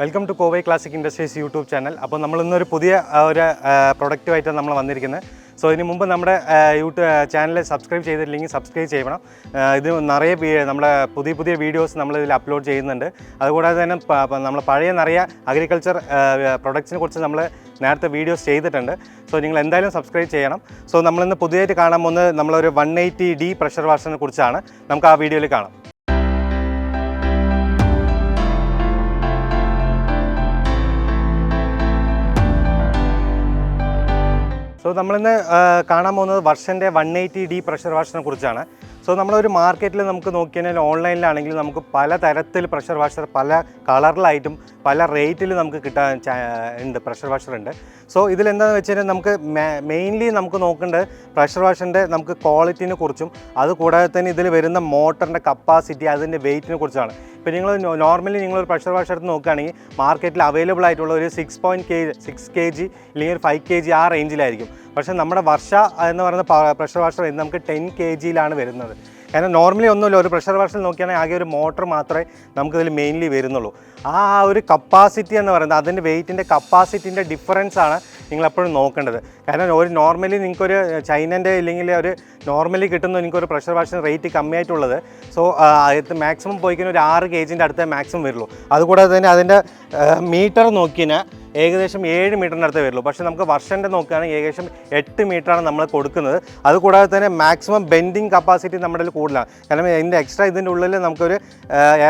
Welcome to Kovai classic industries YouTube channel. അപ്പോൾ നമ്മളിന്നൊരു പുതിയ ഒരു പ്രൊഡക്റ്റുമായിട്ടാണ് നമ്മൾ വന്നിരിക്കുന്നത്. സോ ഇതിന് മുമ്പ് നമ്മുടെ യൂട്യൂബ് ചാനൽ സബ്സ്ക്രൈബ് ചെയ്തിട്ടില്ലെങ്കിൽ സബ്സ്ക്രൈബ് ചെയ്യണം. ഇത് നിറയെ നമ്മുടെ പുതിയ വീഡിയോസ് നമ്മളിതിൽ അപ്ലോഡ് ചെയ്യുന്നുണ്ട്. അതുകൂടാതെ തന്നെ നമ്മൾ പഴയ നിറയെ അഗ്രികൾച്ചർ പ്രൊഡക്ട്സിനെ കുറിച്ച് നമ്മൾ നേരത്തെ വീഡിയോസ് ചെയ്തിട്ടുണ്ട്. സോ നിങ്ങൾ എന്തായാലും സബ്സ്ക്രൈബ് ചെയ്യണം. സോ നമ്മളിന്ന് പുതിയതായിട്ട് കാണാൻ പോകുന്നത് നമ്മളൊരു 180D പ്രഷർ വാഷറിനെ കുറിച്ചാണ്. നമുക്ക് ആ വീഡിയോയിൽ കാണാം. സോ നമ്മളിന്ന് കാണാൻ പോകുന്നത് വർഷൻ്റെ 180D പ്രഷർ വാഷറിനെ കുറിച്ചാണ്. സോ നമ്മളൊരു മാർക്കറ്റിൽ നമുക്ക് നോക്കിയാൽ ഓൺലൈനിലാണെങ്കിൽ നമുക്ക് പല തരത്തിൽ പ്രഷർ വാഷർ പല കളറിലായിട്ടും പല റേറ്റിൽ നമുക്ക് കിട്ടാൻ ഉണ്ട് പ്രഷർ വാഷർ ഉണ്ട്. സോ ഇതിലെന്താണെന്ന് വെച്ച് കഴിഞ്ഞാൽ നമുക്ക് മെയിൻലി നമുക്ക് നോക്കേണ്ടത് പ്രഷർ വാഷറിൻ്റെ നമുക്ക് ക്വാളിറ്റിനെ കുറിച്ചും അതുകൂടാതെ തന്നെ ഇതിൽ വരുന്ന മോട്ടറിൻ്റെ കപ്പാസിറ്റി അതിൻ്റെ വെയിറ്റിനെ കുറിച്ചാണ്. ഇപ്പോൾ നിങ്ങൾ നോർമലി നിങ്ങളൊരു പ്രഷർ വാഷർ എടുത്ത് നോക്കുകയാണെങ്കിൽ മാർക്കറ്റിൽ അവൈലബിൾ ആയിട്ടുള്ള ഒരു 6 kg അല്ലെങ്കിൽ ഒരു 5 kg ആ റേഞ്ചിലായിരിക്കും. പക്ഷേ നമ്മുടെ വർഷ എന്ന് പറയുന്ന പ്രഷർ വാഷർ നമുക്ക് 10 kgയിലാണ് വരുന്നത്. കാരണം നോർമലി ഒന്നുമില്ല, ഒരു പ്രഷർ വാഷറിൽ നോക്കുകയാണെങ്കിൽ ആകെ ഒരു മോട്ടർ മാത്രമേ നമുക്കിതിൽ മെയിൻലി വരുന്നുള്ളൂ. ആ ഒരു കപ്പാസിറ്റി എന്ന് പറയുന്നത് അതിൻ്റെ വെയിറ്റിൻ്റെ കപ്പാസിറ്റിൻ്റെ ഡിഫറൻസ് ആണ് നിങ്ങളെപ്പോഴും നോക്കേണ്ടത്. കാരണം ഒരു നോർമലി നിങ്ങൾക്കൊരു ചൈനൻ്റെ ഇല്ലെങ്കിൽ ഒരു നോർമലി കിട്ടുന്ന നിങ്ങൾക്കൊരു പ്രഷർ വാഷറിന് റേറ്റ് കമ്മിയായിട്ടുള്ളത്. സോ മാക്സിമം പോയിക്കുന്ന ഒരു 6 kgൻ്റെ അടുത്തേ മാക്സിമം വരുള്ളൂ. അതുകൂടാതെ തന്നെ അതിൻ്റെ മീറ്റർ നോക്കിയാൽ ഏകദേശം 7 മീറ്ററിൻ്റെ അടുത്തേ വരുള്ളൂ. പക്ഷേ നമുക്ക് വർഷൻ്റെ നോക്കുകയാണെങ്കിൽ ഏകദേശം 8 മീറ്ററാണ് നമ്മൾ കൊടുക്കുന്നത്. അതുകൂടാതെ തന്നെ മാക്സിമം ബെൻഡിങ് കപ്പാസിറ്റി നമ്മുടെ കൂടുതലാണ്. കാരണം ഇതിൻ്റെ ഇതിൻ്റെ ഉള്ളിൽ നമുക്കൊരു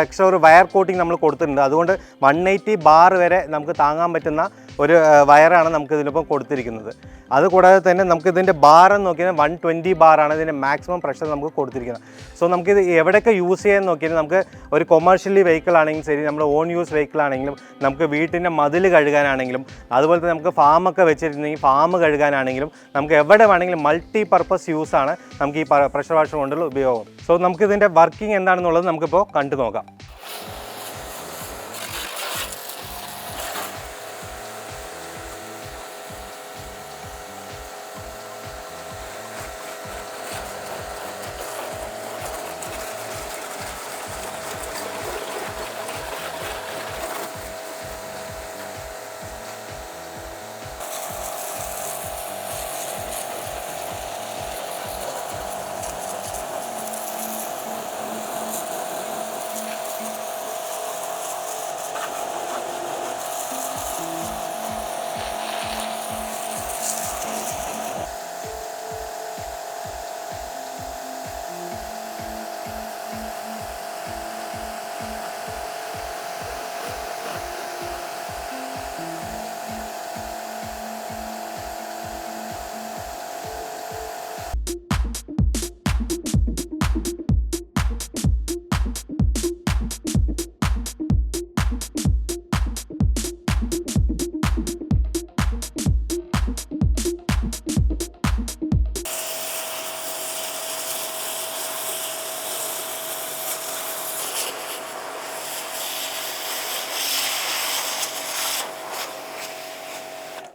എക്സ്ട്രാ ഒരു വയർ കോട്ടിങ് നമ്മൾ കൊടുത്തിട്ടുണ്ട്. അതുകൊണ്ട് 180 ബാർ വരെ നമുക്ക് താങ്ങാൻ പറ്റുന്ന ഒരു വയറാണ് നമുക്ക് ഇതിലിപ്പോൾ കൊടുത്തിരിക്കുന്നത്. അതുകൂടാതെ തന്നെ നമുക്കിതിൻ്റെ ബാറെന്ന് നോക്കിയാൽ 120 ബാറാണ് ഇതിൻ്റെ മാക്സിമം പ്രഷർ നമുക്ക് കൊടുത്തിരിക്കുന്നത്. സോ നമുക്കിത് എവിടെയൊക്കെ യൂസ് ചെയ്യാൻ നോക്കിയാൽ നമുക്ക് ഒരു കൊമേഴ്ഷ്യലി വെഹിക്കിൾ ആണെങ്കിലും ശരി, നമ്മുടെ ഓൺ യൂസ് വെഹിക്കിൾ ആണെങ്കിലും, നമുക്ക് വീട്ടിൻ്റെ മതിൽ കഴുകാനാണെങ്കിലും, അതുപോലെ തന്നെ നമുക്ക് ഫാമൊക്കെ വെച്ചിട്ടുണ്ടെങ്കിൽ ഫാം കഴുകാനാണെങ്കിലും, നമുക്ക് എവിടെ വേണമെങ്കിലും മൾട്ടി പർപ്പസ് യൂസാണ് നമുക്ക് ഈ പ്രഷർ വാഷർ കൊണ്ടുള്ള ഉപയോഗം. സോ നമുക്കിതിൻ്റെ വർക്കിംഗ് എന്താണെന്നുള്ളത് നമുക്കിപ്പോൾ കണ്ടു നോക്കാം.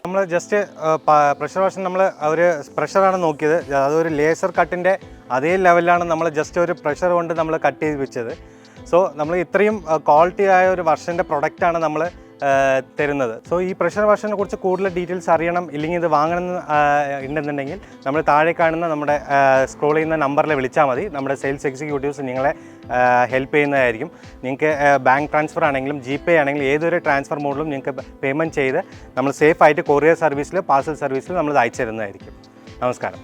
നമ്മൾ ജസ്റ്റ് പ്രഷർ വാഷർ നമ്മൾ ഒരു പ്രഷറാണ് നോക്കിയത്. അതൊരു ലേസർ കട്ടിൻ്റെ അതേ ലെവലിലാണ് നമ്മൾ ജസ്റ്റ് ഒരു പ്രഷർ കൊണ്ട് നമ്മൾ കട്ട് ചെയ്ത് വെച്ചത്. സോ നമ്മൾ ഇത്രയും ക്വാളിറ്റി ആയ ഒരു വർഷൻ്റെ പ്രൊഡക്റ്റാണ് നമ്മൾ തരുന്നത്. സോ ഈ പ്രഷർ വാഷറിനെ കുറിച്ച് കൂടുതൽ ഡീറ്റെയിൽസ് അറിയണം, ഇല്ലെങ്കിൽ ഇത് വാങ്ങണം ഉണ്ടെന്നുണ്ടെങ്കിൽ നമ്മൾ താഴെ കാണുന്ന നമ്മുടെ സ്ക്രോൾ ചെയ്യുന്ന നമ്പറിൽ വിളിച്ചാൽ മതി. നമ്മുടെ സെയിൽസ് എക്സിക്യൂട്ടീവ്സ് നിങ്ങളെ ഹെൽപ്പ് ചെയ്യുന്നതായിരിക്കും. നിങ്ങൾക്ക് ബാങ്ക് ട്രാൻസ്ഫർ ആണെങ്കിലും GPay ആണെങ്കിലും ഏതൊരു ട്രാൻസ്ഫർ മോഡിലും നിങ്ങൾക്ക് പേയ്മെൻറ്റ് ചെയ്ത് നമ്മൾ സേഫായിട്ട് കൊറിയർ സർവീസിൽ പാഴ്സൽ സർവീസിൽ നമ്മൾ അയച്ചു തരുന്നതായിരിക്കും. നമസ്കാരം.